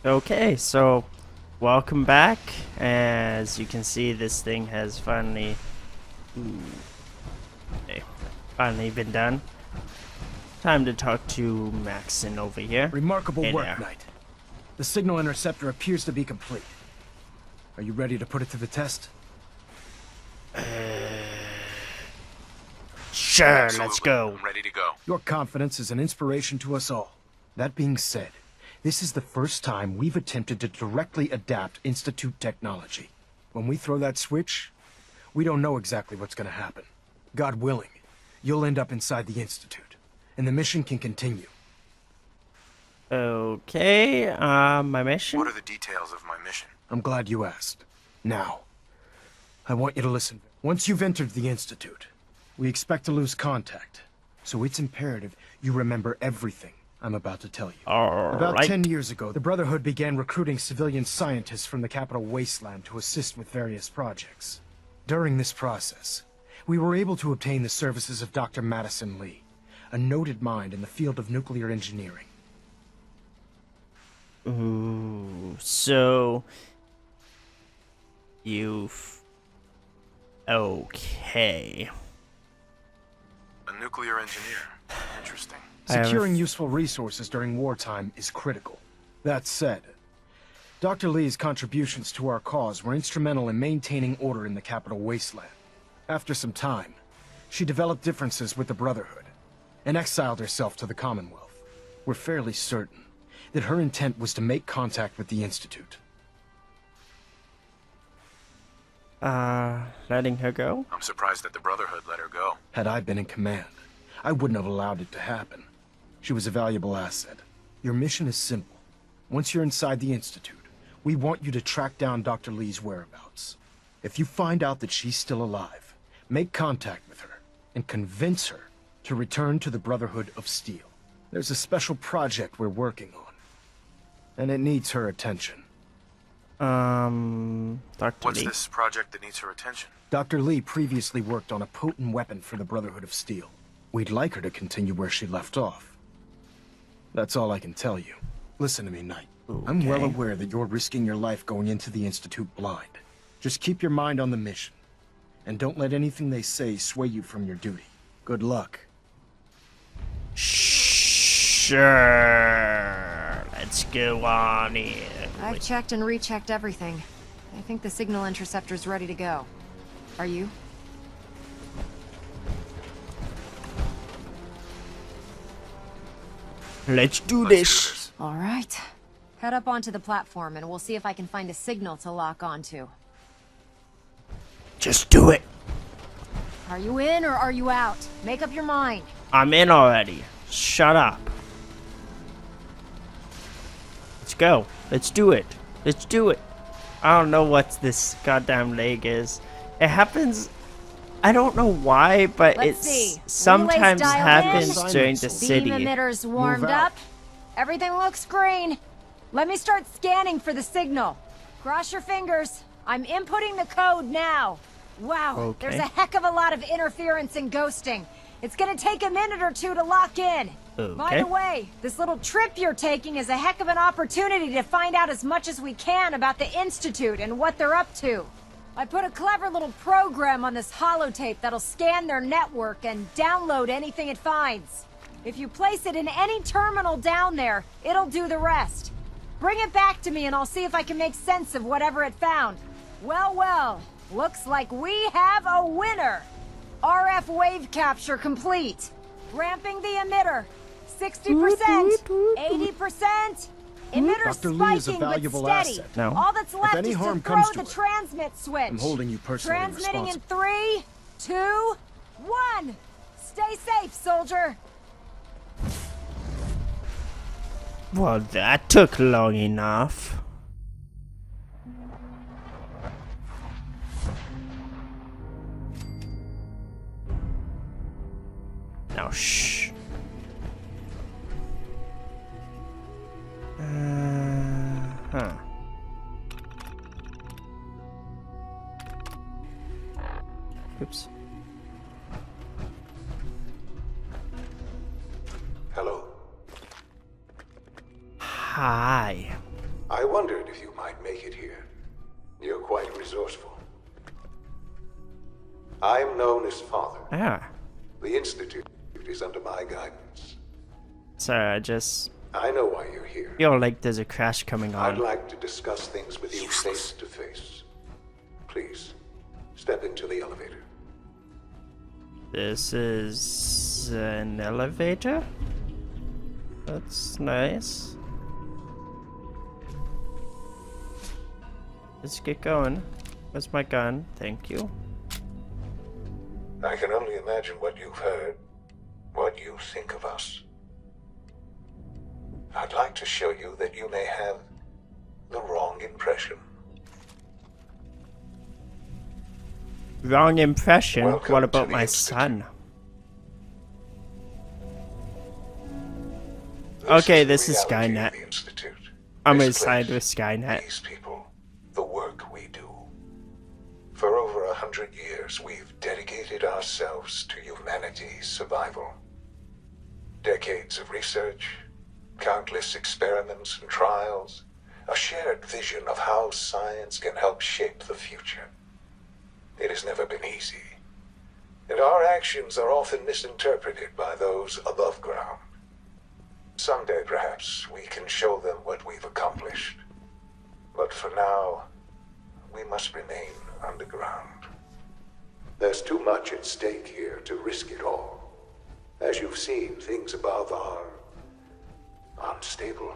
Okay, so welcome back. As you can see, this thing has finally okay, finally been done. Time to talk to Maxon over here. Remarkable Hey work, there. Knight. The signal interceptor appears to be complete. Are you ready to put it to the test? Sure, Absolutely. let's go. I'm ready to go. Your confidence is an inspiration to us all. That being said, this is the first time we've attempted to directly adapt Institute technology. When we throw that switch, we don't know exactly what's going to happen. God willing, you'll end up inside the Institute, and the mission can continue. Okay, my mission? What are the details of my mission? I'm glad you asked. Now, I want you to listen. Once you've entered the Institute, we expect to lose contact, so it's imperative you remember everything I'm about to tell you. About 10 years ago, the Brotherhood began recruiting civilian scientists from the capital wasteland to assist with various projects. During this process, we were able to obtain the services of Dr. Madison Lee, a noted mind in the field of nuclear engineering. Ooh, so you've okay. A nuclear engineer. Interesting. Securing useful resources during wartime is critical. That said, Dr. Lee's contributions to our cause were instrumental in maintaining order in the capital wasteland. After some time, she developed differences with the Brotherhood and exiled herself to the Commonwealth. We're fairly certain that her intent was to make contact with the Institute. Letting her go? I'm surprised that the Brotherhood let her go. Had I been in command, I wouldn't have allowed it to happen. She was a valuable asset. Your mission is simple. Once you're inside the Institute, we want you to track down Dr. Lee's whereabouts. If you find out that she's still alive, make contact with her and convince her to return to the Brotherhood of Steel. There's a special project we're working on, and it needs her attention. Dr. What's Lee. this project that needs her attention? Dr. Lee previously worked on a potent weapon for the Brotherhood of Steel. We'd like her to continue where she left off. That's all I can tell you. Listen to me, Knight. I'm well Okay. aware that you're risking your life going into the Institute blind. Just keep your mind on the mission, and don't let anything they say sway you from your duty. Good luck. Sure. Let's go on in. I've checked and rechecked everything. I think the signal interceptor's ready to go. Are you? Let's do Let's this. All right. Head up onto the platform and we'll see if I can find a signal to lock onto. Just do it. Are you in or are you out? Make up your mind. I'm in already. Shut up. Let's go. Let's do it. Let's do it. I don't know what this goddamn leg is. It happens. I don't know why, but Let's it's see. sometimes Relays dialed happens in. during the Beam city. Beam emitters warmed Move out. up. Everything looks green. Let me start scanning for the signal. Cross your fingers. I'm inputting the code now. Wow, Okay. there's a heck of a lot of interference and ghosting. It's gonna take a minute or two to lock in. By Okay. the way, this little trip you're taking is a heck of an opportunity to find out as much as we can about the Institute and what they're up to. I put a clever little program on this holotape that'll scan their network and download anything it finds. If you place it in any terminal down there, it'll do the rest. Bring it back to me and I'll see if I can make sense of whatever it found. Well, well, looks like we have a winner. RF wave capture complete. Ramping the emitter. 60%, 80%. Emitter Dr. Lee is a spiking valuable but steady. asset. No. All that's left any is harm to throw comes to the her, transmit switch. I'm holding you personally Transmitting in responsible. 3, 2, 1. Stay safe, soldier. Well, that took long enough. Now, shh. Huh. Oops. Hello. Hi. I wondered if you might make it here. You're quite resourceful. I'm known as Father. Ah. The Institute is under my guidance. Sorry, I know why you're here. feel like there's a crash coming I'd on. like to discuss things with you face to face. Please, step into the elevator. This is an elevator? That's nice. Let's get going. Where's my gun? Thank you. I can only imagine what you've heard, what you think of us. I'd like to show you that you may have the wrong impression. Wrong impression? Welcome What to about the my Institute. son? This Okay, the this is reality of Skynet. the Institute. I'm This inside place, with Skynet. These people, the work we do. For over 100 years, we've dedicated ourselves to humanity's survival. Decades of research, countless experiments and trials, a shared vision of how science can help shape the future. It has never been easy, and our actions are often misinterpreted by those above ground. Someday, perhaps, we can show them what we've accomplished. But for now, we must remain underground. There's too much at stake here to risk it all. As you've seen, things above are unstable.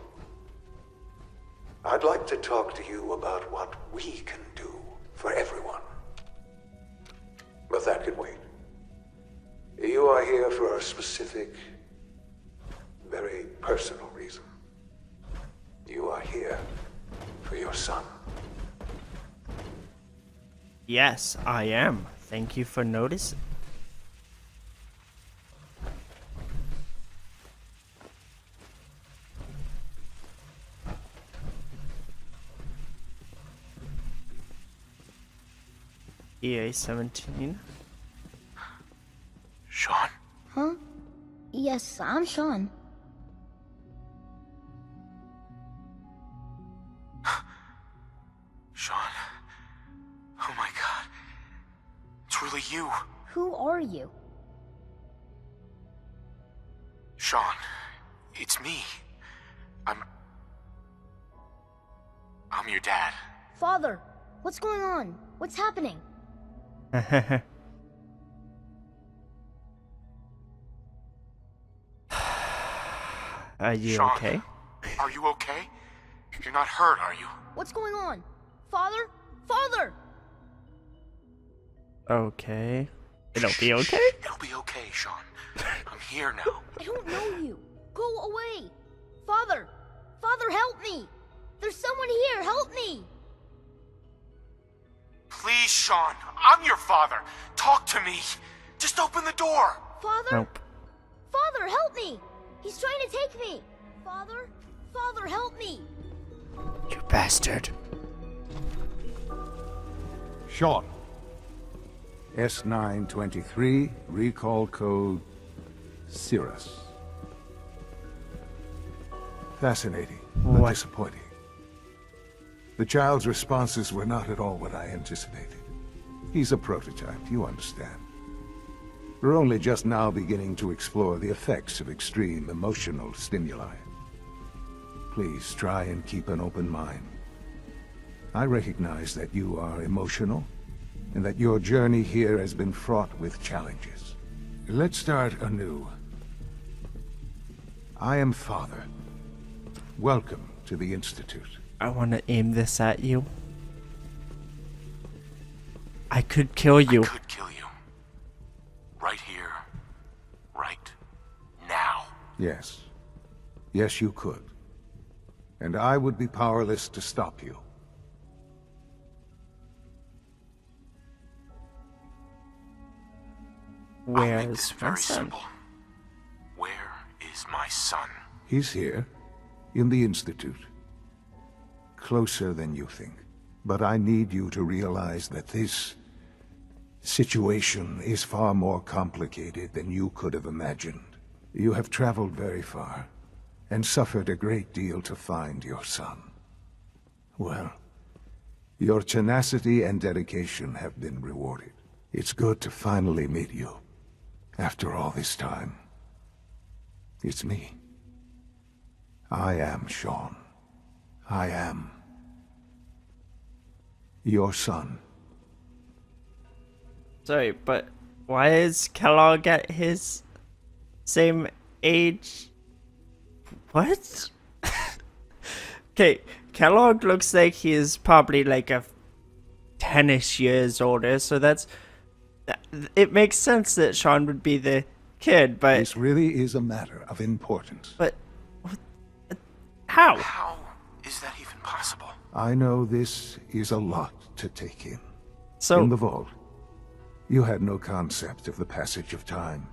I'd like to talk to you about what we can do for everyone. But that can wait. You are here for a specific, very personal reason. You are here for your son. Yes, I am. Thank you for noticing. EA-17. Sean? Huh? Yes, I'm Sean. Sean? Oh my god. It's really you. Who are you? Sean, it's me. I'm your dad. Father, what's going on? What's happening? Are you Sean, okay? Are you okay? You're not hurt, are you? What's going on? Father? Father! Okay. It'll be okay? It'll be okay, Sean. I'm here now. I don't know you. Go away. Father! Father, help me! There's someone here, help me! Please, Sean. I'm your father. Talk to me. Just open the door. Father? Nope. Father, help me! He's trying to take me! Father? Father, help me! You bastard. Sean. S923, recall code Cirrus. Fascinating, but What? disappointing. The child's responses were not at all what I anticipated. He's a prototype, you understand. We're only just now beginning to explore the effects of extreme emotional stimuli. Please try and keep an open mind. I recognize that you are emotional, and that your journey here has been fraught with challenges. Let's start anew. I am Father. Welcome to the Institute. I want to aim this at you. I could kill you. I could kill you. Right here. Right now. Yes. Yes, you could. And I would be powerless to stop you. I'll make Where's this my very son? simple. Where is my son? He's here, in the Institute. Closer than you think. But I need you to realize that this situation is far more complicated than you could have imagined. You have traveled very far, and suffered a great deal to find your son. Well, your tenacity and dedication have been rewarded. It's good to finally meet you. After all this time. It's me. I am Sean. I am your son. Sorry, but why is Kellogg at his same age? What? Okay, Kellogg looks like he is probably like a 10-ish years older, so it makes sense that Sean would be the kid, but This really is a matter of importance. how? How is that even possible? I know this is a lot to take in. So In the vault, you had no concept of the passage of time.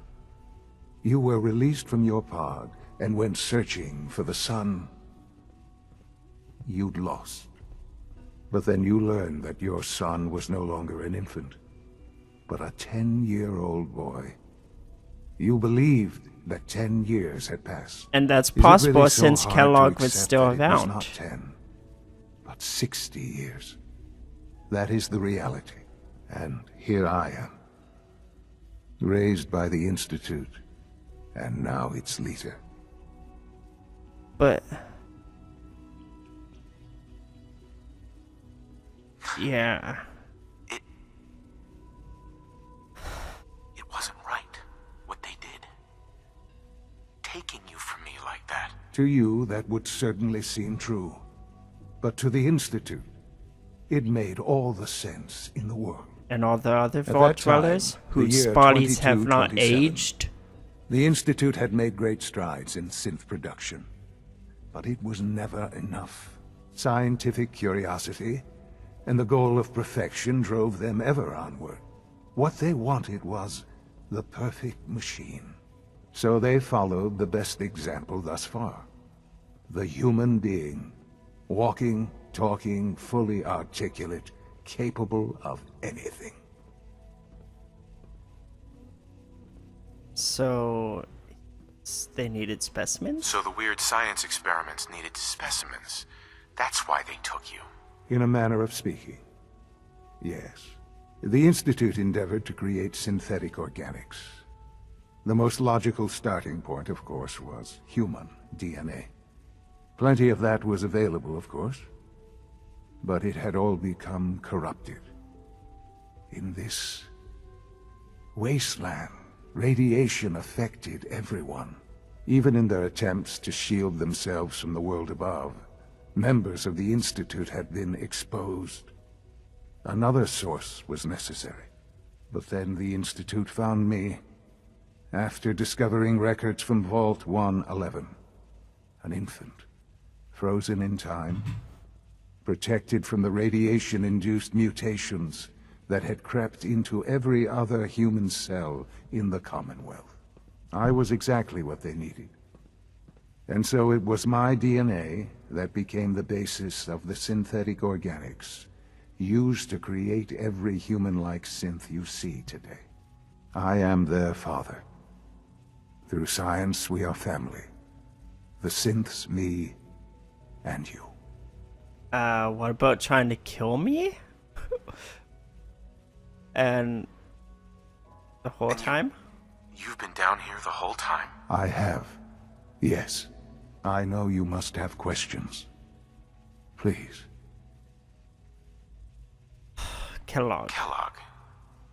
You were released from your pod and went searching for the sun you'd lost. But then you learned that your son was no longer an infant, but a 10-year-old boy. You believed that 10 years had passed. and that's Is it possible really so since hard to Kellogg was accept still that it was around. not 10, but 60 years. That is the reality. And here I am. Raised by the Institute, and now its leader. But yeah, It wasn't right, what they did. Taking you from me like that. To you, that would certainly seem true. But to the Institute, it made all the sense in the world. and all the other that vault time, dwellers the whose year bodies have not 2227, aged. The Institute had made great strides in synth production. But it was never enough. Scientific curiosity and the goal of perfection drove them ever onward. What they wanted was the perfect machine. So they followed the best example thus far. The human being. Walking, talking, fully articulate, capable of anything. So they needed specimens. So the weird science experiments needed specimens. That's why they took you. In a manner of speaking. Yes. The Institute endeavored to create synthetic organics. The most logical starting point, of course, was human DNA. Plenty of that was available, of course. But it had all become corrupted. In this wasteland, radiation affected everyone. Even in their attempts to shield themselves from the world above, members of the Institute had been exposed. Another source was necessary. But then the Institute found me, after discovering records from Vault 111. An infant, frozen in time, protected from the radiation-induced mutations that had crept into every other human cell in the Commonwealth. I was exactly what they needed. And so it was my DNA that became the basis of the synthetic organics used to create every human-like synth you see today. I am their father. Through science, we are family. The synths, me, and you. What about trying to kill me? And the whole time? You've been down here the whole time. I have. Yes. I know you must have questions. Please. Kellogg. Kellogg.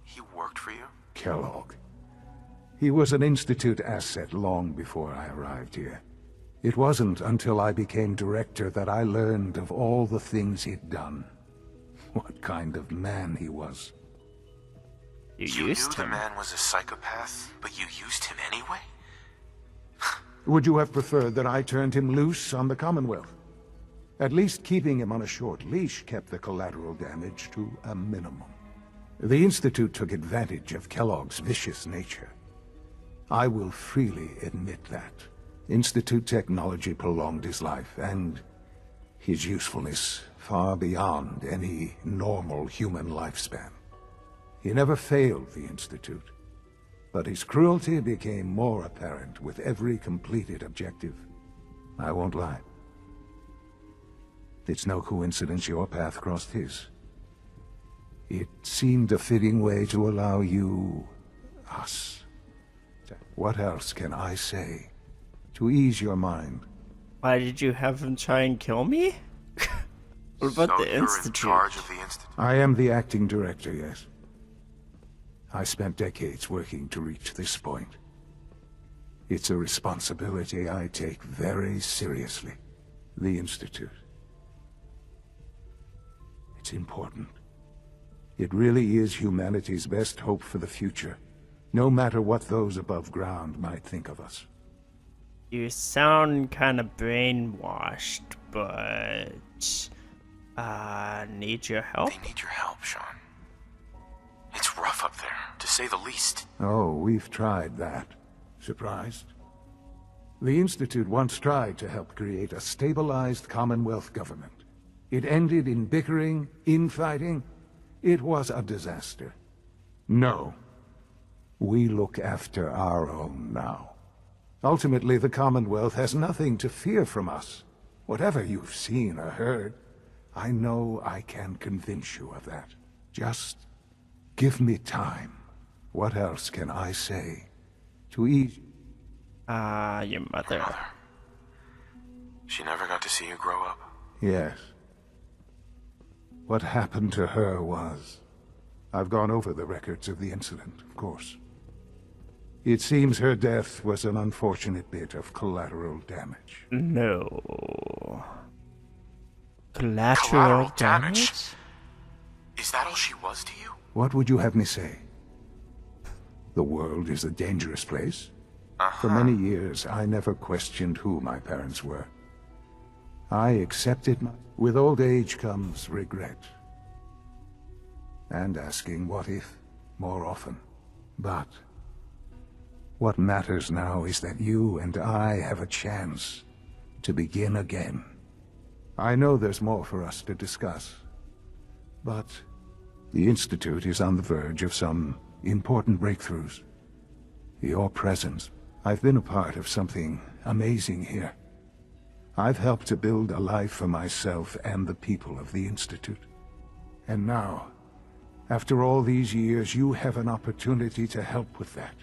He worked for you? Kellogg. He was an Institute asset long before I arrived here. It wasn't until I became director that I learned of all the things he'd done. What kind of man he was. You used knew him. the man was a psychopath, but you used him anyway? Would you have preferred that I turned him loose on the Commonwealth? At least keeping him on a short leash kept the collateral damage to a minimum. The Institute took advantage of Kellogg's vicious nature. I will freely admit that. Institute technology prolonged his life, and his usefulness far beyond any normal human lifespan. He never failed the Institute, but his cruelty became more apparent with every completed objective. I won't lie. It's no coincidence your path crossed his. It seemed a fitting way to allow you... us. What else can I say to ease your mind? Why did you have him try and kill me? What about So the you're Institute? in charge of the Institute? I am the acting director, yes. I spent decades working to reach this point. It's a responsibility I take very seriously. The Institute. It's important. It really is humanity's best hope for the future, no matter what those above ground might think of us. You sound kind of brainwashed, but... need your help? They need your help, Sean. It's rough up there, to say the least. Oh, we've tried that. Surprised? The Institute once tried to help create a stabilized Commonwealth government. It ended in bickering, infighting. It was a disaster. No. We look after our own now. Ultimately, the Commonwealth has nothing to fear from us. Whatever you've seen or heard, I know I can convince you of that. Just give me time. What else can I say to ease... Your mother. Mother. She never got to see you grow up. Yes. What happened to her was... I've gone over the records of the incident, of course. It seems her death was an unfortunate bit of collateral damage. No. Collateral damage? Is that all she was to you? What would you have me say? The world is a dangerous place. For many years, I never questioned who my parents were. I accepted my... With old age comes regret. And asking what if more often. But what matters now is that you and I have a chance to begin again. I know there's more for us to discuss, but the Institute is on the verge of some important breakthroughs. Your presence. I've been a part of something amazing here. I've helped to build a life for myself and the people of the Institute. And now, after all these years, you have an opportunity to help with that.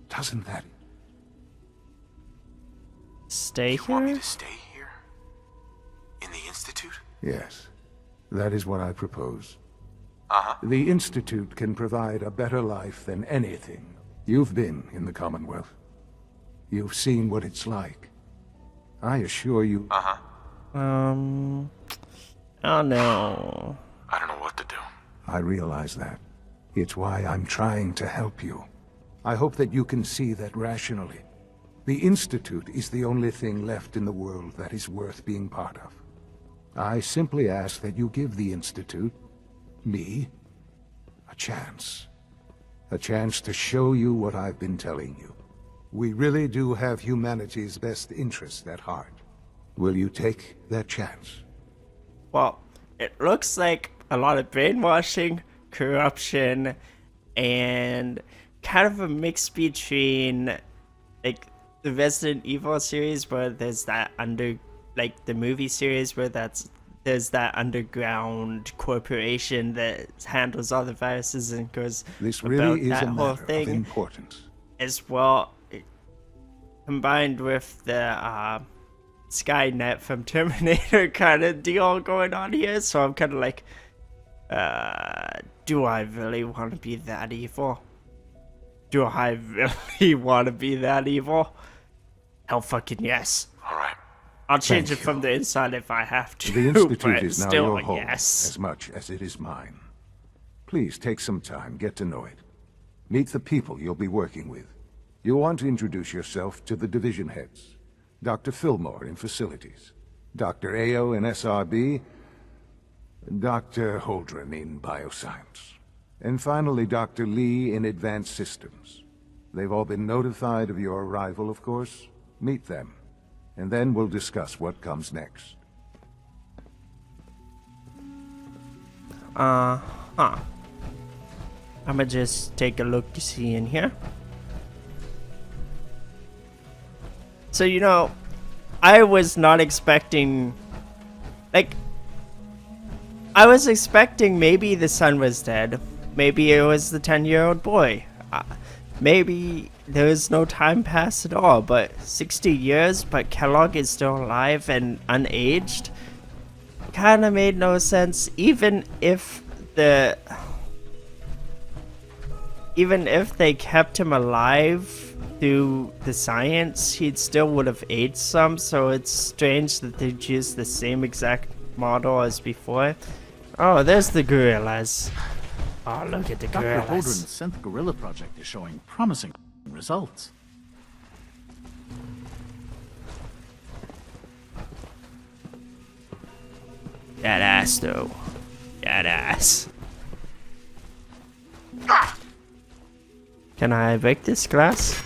Doesn't that... Stay You want me here? to stay here? In the Institute? Yes, that is what I propose. Uh-huh. The Institute can provide a better life than anything. You've been in the Commonwealth. You've seen what it's like. I assure you... Uh-huh. Oh no. I don't know what to do. I realize that. It's why I'm trying to help you. I hope that you can see that rationally. The Institute is the only thing left in the world that is worth being part of. I simply ask that you give the Institute, me, a chance. A chance to show you what I've been telling you. We really do have humanity's best interest at heart. Will you take that chance? Well, it looks like a lot of brainwashing, corruption, and kind of a mix between like the Resident Evil series where there's that like the movie series where there's that underground corporation that handles all the viruses and goes This about really is that a whole matter of thing, importance. as well, combined with the Skynet from Terminator kind of deal going on here. So I'm kind of like, do I really want to be that evil? Do I really want to be that evil? Hell fucking yes. All right. I'll change Thank it from you. the inside if I have to. The Institute but is now still your a home, yes. as much as it is mine. Please take some time, get to know it. Meet the people you'll be working with. You'll want to introduce yourself to the division heads. Dr. Fillmore in Facilities, Dr. Ayo in SRB, Dr. Holdren in Bioscience, and finally Dr. Lee in Advanced Systems. They've all been notified of your arrival, of course. Meet them, and then we'll discuss what comes next. I'ma just take a look to see in here. So, I was not expecting Like, I was expecting maybe the son was dead. Maybe it was the 10-year-old boy. Maybe there was no time passed at all, but 60 years, but Kellogg is still alive and unaged? Kinda made no sense, even if they kept him alive through the science, he still would have aged some, so it's strange that they'd use the same exact model as before. Oh, there's the gorillas. Oh, look at the Dr. gorillas. Holdren's synth gorilla project is showing promising results. That ass, though. That ass. Can I break this glass?